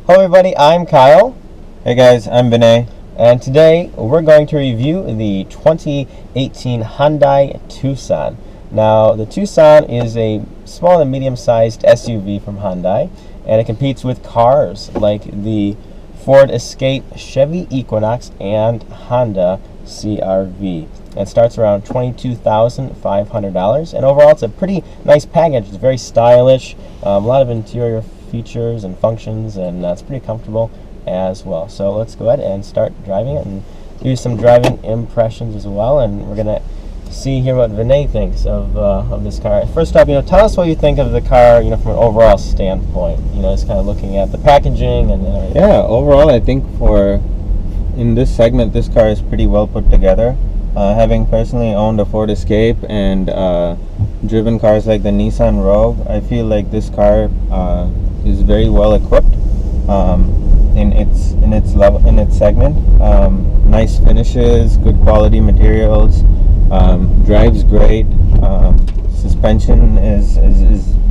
Hello everybody, I'm Kyle. Hey guys, I'm Vinay. And today we're going to review the 2018 Hyundai Tucson. Now, the Tucson is a small and medium-sized SUV from Hyundai, and it competes with cars like the Ford Escape, Chevy Equinox, and Honda CR-V. It starts around $22,500, and overall it's a pretty nice package. It's very stylish, a lot of interior features and functions, and it's pretty comfortable as well. So let's go ahead and start driving it and do some driving impressions as well, and we're gonna see here what Vinay thinks of this car. First off, tell us what you think of the car, from an overall standpoint. Just kind of looking at the packaging and everything. Yeah, overall I think in this segment this car is pretty well put together. Having personally owned a Ford Escape and driven cars like the Nissan Rogue, I feel like this car is very well equipped in its segment. Nice finishes, good quality materials, drives great. Suspension is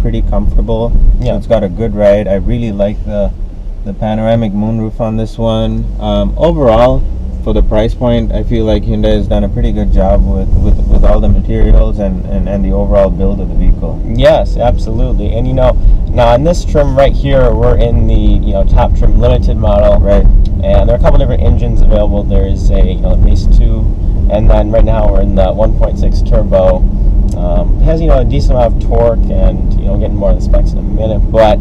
pretty comfortable. Yeah. So it's got a good ride. I really like the panoramic moonroof on this one. Overall, for the price point, I feel like Hyundai has done a pretty good job with all the materials and the overall build of the vehicle. Yes, absolutely. And now in this trim right here, we're in the top trim limited model. Right. And there are a couple different engines available. There is a base 2, and then right now we're in the 1.6 turbo. It has a decent amount of torque, and we'll get more of the specs in a minute. But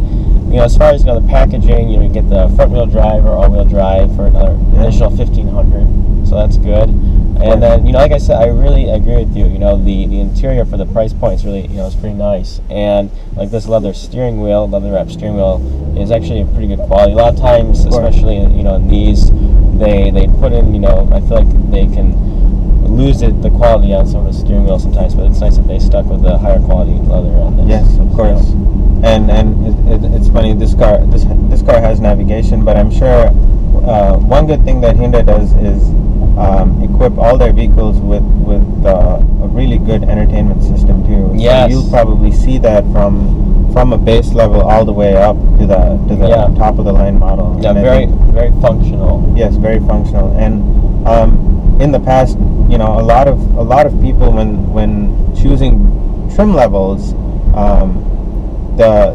as far as the packaging, you get the front wheel drive or all wheel drive for another additional $1,500, so that's good. And then like I said, I really agree with you. The interior for the price point is really is pretty nice, and like this leather wrapped steering wheel is actually a pretty good quality. A lot of times, especially in these, they put in I feel like they can lose the quality on some of the steering wheel sometimes, but it's nice that they stuck with the higher quality leather on this. Yes, of course. And it's funny, this car has navigation, but I'm sure one good thing that Hyundai does is equip all their vehicles with a really good entertainment system too. Yes. So you'll probably see that from a base level all the way up to the top of the line model. Yeah, very functional. Yes, very functional. And in the past, a lot of people when choosing trim levels, the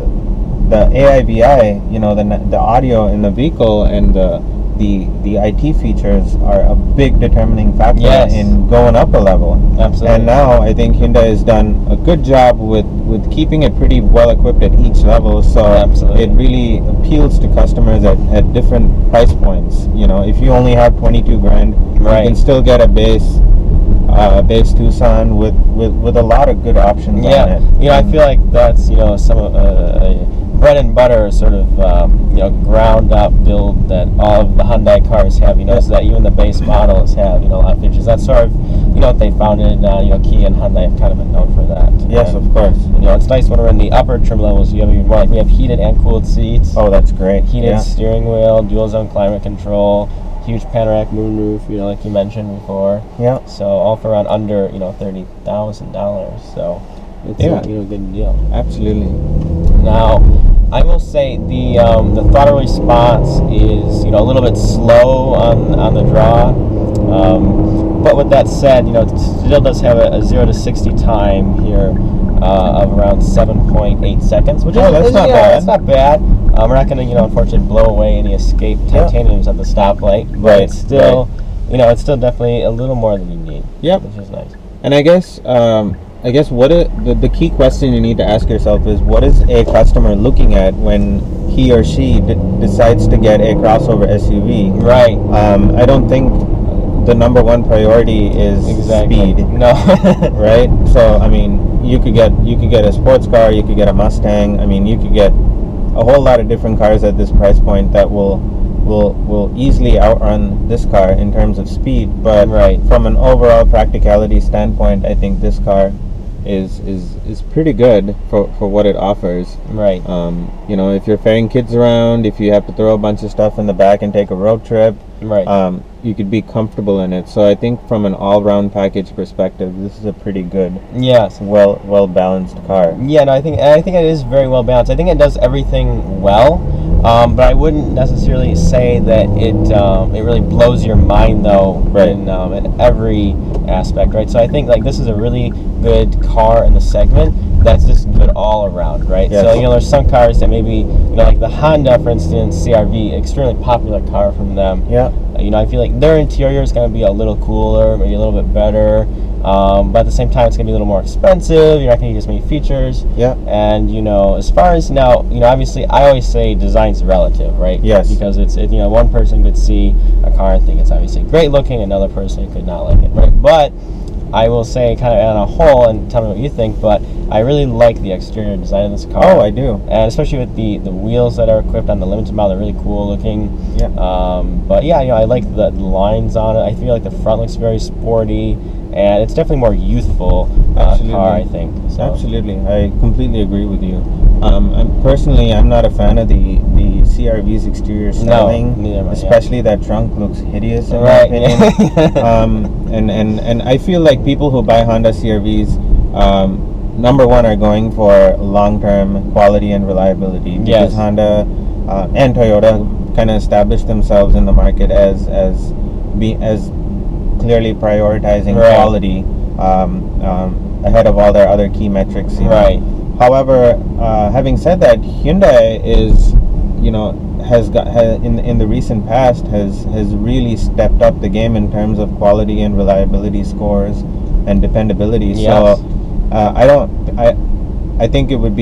AIVI, the audio in the vehicle and the IT features are a big determining factor in going up a level. Absolutely. And now I think Hyundai has done a good job with keeping it pretty well equipped at each level. So it really appeals to customers at different price points. If you only have 22 grand, you can still get a base Tucson with a lot of good options on it. I feel like that's some of bread and butter sort of ground up build that all of the Hyundai cars have. So that even the base models have a lot of features. That's sort of what they founded. Kia and Hyundai have kind of been known for that. Yes, of course. It's nice when we're in the upper trim levels. We have heated and cooled seats. Oh, that's great. Heated steering wheel, dual zone climate control, huge panoramic moonroof, like you mentioned before. Yeah. So all for around under $30,000. So it's a good deal. Absolutely. Now, I will say the throttle response is a little bit slow on the draw. But with that said, it still does have a 0 to 60 time here of around 7.8 seconds, which that's not bad. That's not bad. We're not going to, unfortunately, blow away any Escape titaniums at the stoplight, but it's still, it's still definitely a little more than you need. Yep. Which is nice. And I guess what the key question you need to ask yourself is, what is a customer looking at when he or she decides to get a crossover SUV? Right. I don't think the number one priority is speed. No. Right. So you could get a sports car, you could get a Mustang. You could get a whole lot of different cars at this price point that will easily outrun this car in terms of speed. But from an overall practicality standpoint, I think this car is pretty good for what it offers. Right. If you're ferrying kids around, if you have to throw a bunch of stuff in the back and take a road trip, you could be comfortable in it. So I think from an all-round package perspective, this is a pretty good, well balanced car. Yeah, no, I think it is very well balanced. I think it does everything well. But I wouldn't necessarily say that it really blows your mind though, Right. in every aspect, right? So I think like this is a really good car in the segment that's just good all around, right? Yes. So there's some cars that maybe like the Honda, for instance, CR-V, extremely popular car from them. Yeah. I feel like their interior is going to be a little cooler, maybe a little bit better, but at the same time, it's going to be a little more expensive. You're not going to get as many features. Yeah. And as far as now, obviously, I always say design's relative, right? Yes. Because it's one person could see a car and think it's obviously great looking, another person could not like it, right? But I will say, kind of on a whole, and tell me what you think, but I really like the exterior design of this car. Oh, I do. And especially with the wheels that are equipped on the limited model, they're really cool looking. Yeah. But yeah, I like the lines on it. I feel like the front looks very sporty, and it's definitely more youthful car, I think. So. Absolutely, I completely agree with you. I'm not a fan of the CR-V's exterior styling. No, neither am I, especially that trunk looks hideous in Right. my opinion. And I feel like people who buy Honda CR-Vs, number one, are going for long-term quality and reliability, because Yes. Honda and Toyota kind of established themselves in the market as clearly prioritizing Right. quality ahead of all their other key metrics. Right. However, having said that, Hyundai is, has in the recent past has really stepped up the game in terms of quality and reliability scores and dependability. Yes. So I think it would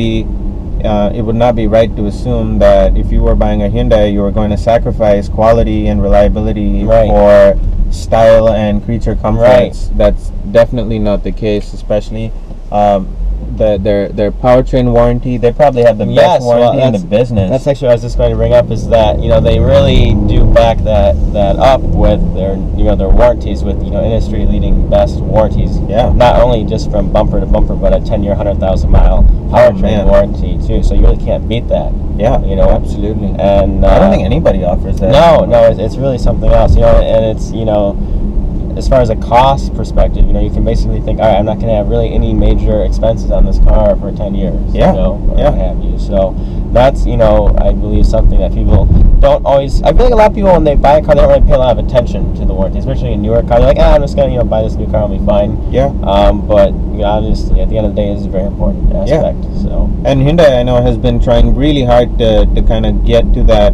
not be right to assume that if you were buying a Hyundai, you were going to sacrifice quality and reliability Right. for style and creature comforts. Right. That's definitely not the case, especially their powertrain warranty. They probably have the Yes, best warranty well, in the business. That's actually what I was just going to bring up, is that they really do back that up with their their warranties with industry leading best warranties. Yeah. Not only just from bumper to bumper, but a 10-year, 100,000-mile powertrain man. warranty too. So you really can't beat that. Yeah, Absolutely. And I don't think anybody offers that. No, it's really something else. And it's as far as a cost perspective, you can basically think, all right, I'm not going to have really any major expenses on this car for 10 years. Yeah. Or Yeah. what have you. So that's, I believe, something that people don't always. I feel like a lot of people, when they buy a car, they don't really pay a lot of attention to the warranty, especially a newer car. They're like, I'm just going to buy this new car, I'll be fine. Yeah. But obviously, at the end of the day, it's a very important aspect. Yeah. So. And Hyundai, I know, has been trying really hard to kind of get to that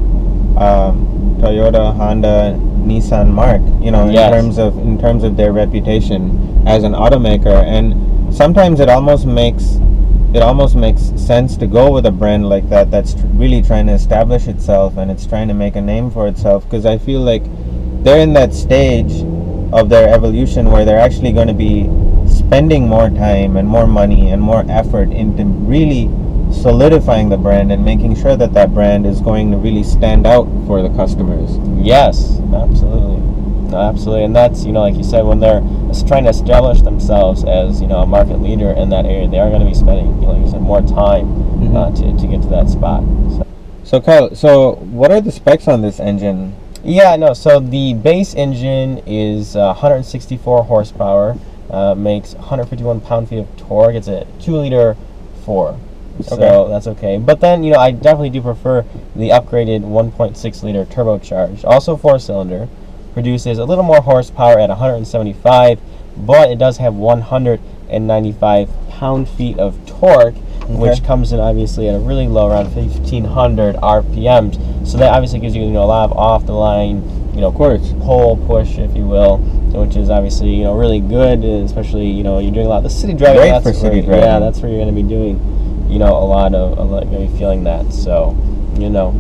Toyota, Honda, Nissan mark, Yes. in terms of their reputation as an automaker. And sometimes it almost makes sense to go with a brand like that that's really trying to establish itself, and it's trying to make a name for itself, because I feel like they're in that stage of their evolution where they're actually going to be spending more time and more money and more effort into really solidifying the brand and making sure that that brand is going to really stand out for the customers. Yes, absolutely. No, absolutely. And that's, like you said, when they're trying to establish themselves as, a market leader in that area, they are going to be spending, like you said, more time to get to that spot. So Kyle, what are the specs on this engine? Yeah, no, so the base engine is 164 horsepower, makes 151 pound-feet of torque. It's a 2-liter 4. So Okay. that's okay. But then, I definitely do prefer the upgraded 1.6-liter turbocharged, also 4-cylinder. Produces a little more horsepower at 175, but it does have 195 pound-feet of torque, which comes in obviously at a really low, around 1,500 RPMs. So that obviously gives you, a lot of off-the-line, Of course. pull, push, if you will, which is obviously, really good, especially, you're doing a lot of the city driving. Great That's for city where, driving. Yeah, that's where you're going to be doing, a lot of, you're going to be feeling that. So,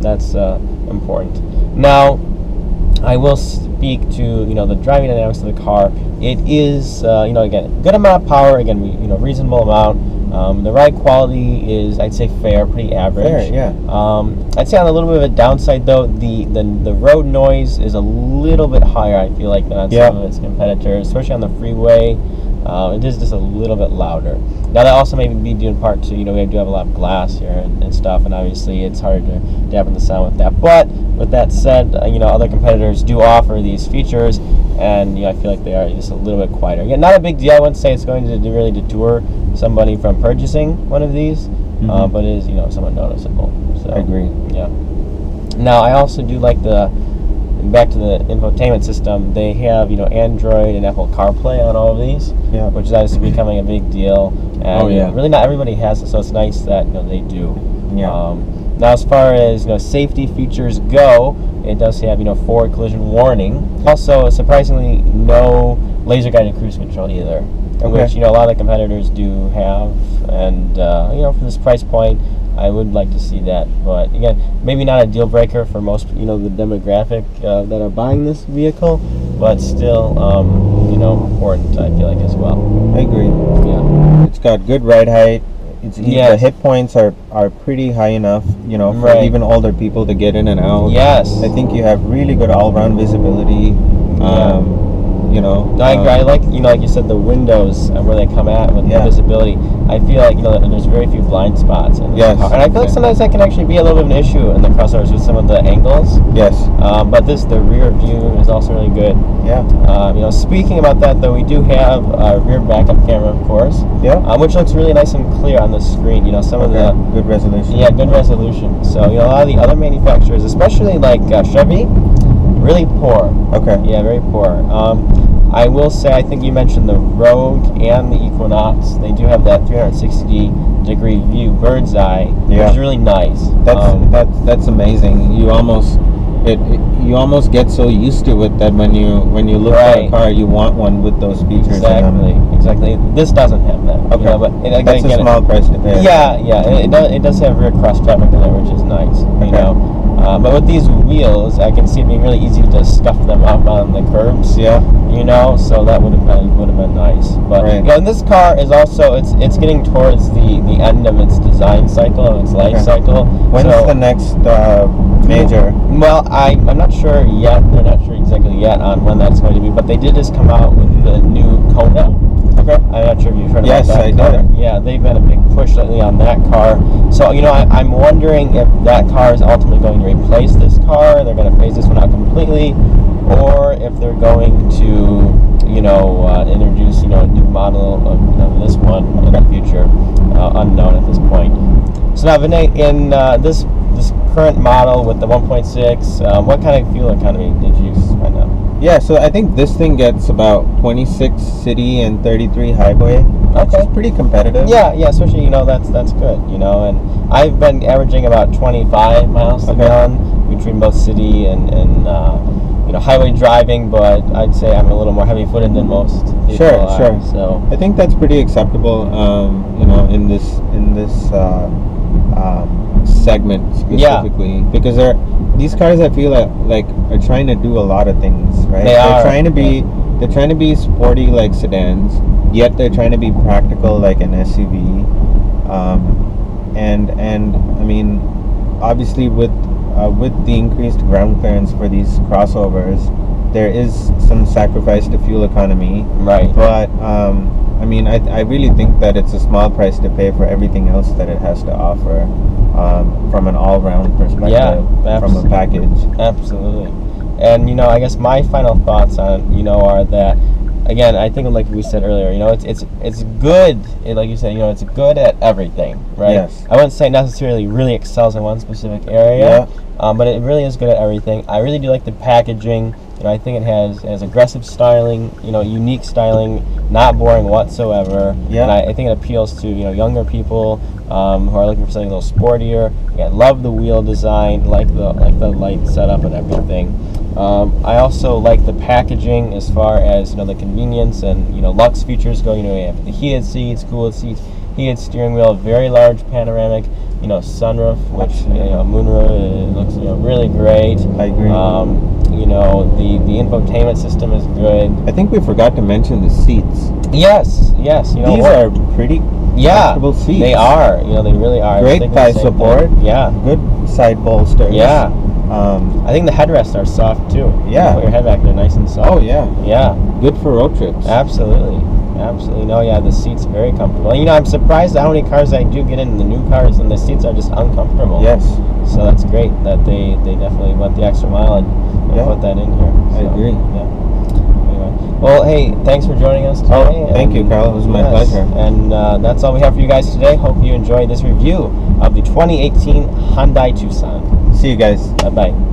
that's important. Now, I will speak to the driving dynamics of the car. It is again, good amount of power, again, reasonable amount. The ride quality is, I'd say, fair, pretty average. Fair, yeah. I'd say on a little bit of a downside though, the road noise is a little bit higher, I feel like, than on some of its competitors, especially on the freeway. It is just a little bit louder. Now that also may be due in part to, we do have a lot of glass here and stuff, and obviously it's hard to dampen the sound with that. But with that said, other competitors do offer these features, and I feel like they are just a little bit quieter. Again, not a big deal. I wouldn't say it's going to really deter somebody from purchasing one of these, but it is, somewhat noticeable. So, I agree. Yeah. Now, I also do like back to the infotainment system, they have, Android and Apple CarPlay on all of these, which is obviously becoming a big deal. And really not everybody has it, so it's nice that they do. Now, as far as safety features go, it does have forward collision warning. Also, surprisingly, no laser guided cruise control either, which a lot of the competitors do have. And for this price point, I would like to see that. But again, maybe not a deal breaker for most the demographic that are buying this vehicle, but still important, I feel like, as well. I agree. Yeah, it's got good ride height. The hit points are pretty high enough, for even older people to get in and out. Yes. I think you have really good all-round visibility. I agree. I like, like you said, the windows and where they come at with the visibility. I feel like, there's very few blind spots in this car. And I feel like sometimes that can actually be a little bit of an issue in the crossovers with some of the angles. Yes. But the rear view is also really good. Yeah. Speaking about that, though, we do have a rear backup camera, of course. Yeah. Which looks really nice and clear on the screen. Some of the good resolution. Yeah, good resolution. So a lot of the other manufacturers, especially like Chevy, really poor. Okay. Yeah, very poor. I will say, I think you mentioned the Rogue and the Equinox. They do have that 360-degree view, bird's eye, which is really nice. That's amazing. You almost get so used to it that when you look at a car, you want one with those features. Exactly. This doesn't have that. Okay. But that's a small price to pay. Yeah. It does have rear cross traffic in there, which is nice. Okay. But with these wheels, I can see it being really easy to scuff them up on the curbs. Yeah. So that would have been nice. But and this car is also it's getting towards the end of its design cycle, of its life cycle. When's the next major? Well, I'm not sure yet. They're not sure exactly yet on when that's going to be. But they did just come out with the new Kona. Okay. I'm not sure if you've heard about that car. Did. Yeah, they've been a big push lately on that car. So, I'm wondering if that car is ultimately going to replace this car, they're going to phase this one out completely, or if they're going to, introduce, a new model of this one in the future, unknown at this point. So now, Vinay, in this current model with the 1.6, what kind of fuel economy did you find out? Yeah, so I think this thing gets about 26 city and 33 highway. Which is pretty competitive. Yeah, especially, that's good, and I've been averaging about 25 miles a gallon between both city and highway driving, but I'd say I'm a little more heavy-footed than most people Sure. So I think that's pretty acceptable, in this segment specifically, because these cars, I feel like are trying to do a lot of things, right? They're trying to be sporty like sedans, yet they're trying to be practical like an SUV. And I mean, obviously with the increased ground clearance for these crossovers, there is some sacrifice to fuel economy. Right. But I mean, I really think that it's a small price to pay for everything else that it has to offer, from an all-round perspective, from a package. Absolutely. And I guess my final thoughts on are that, again, I think like we said earlier, it's good. Like you said, it's good at everything, right? Yes. I wouldn't say necessarily really excels in one specific area, but it really is good at everything. I really do like the packaging. I think it has aggressive styling, unique styling, not boring whatsoever. Yeah. And I think it appeals to younger people who are looking for something a little sportier. Again, love the wheel design, like the light setup and everything. I also like the packaging as far as the convenience and luxe features go. You have the heated seats, cooled seats, heated steering wheel, very large panoramic sunroof, which moonroof, looks really great. I agree. The infotainment system is good. I think we forgot to mention the seats. Yes. These are pretty comfortable seats. They are. They really are. Great thigh support. Yeah. Good side bolsters. Yeah. I think the headrests are soft too. Yeah. Put your head back there nice and soft. Oh yeah. Yeah. Good for road trips. Absolutely. No, the seats very comfortable. I'm surprised at how many cars I do get in the new cars and the seats are just uncomfortable. Yes. So that's great that they definitely went the extra mile and put that in here. I agree. Yeah. Anyway. Well, hey, thanks for joining us today. Oh, thank you, Carl. It was my pleasure. And that's all we have for you guys today. Hope you enjoyed this review of the 2018 Hyundai Tucson. See you guys. Bye-bye.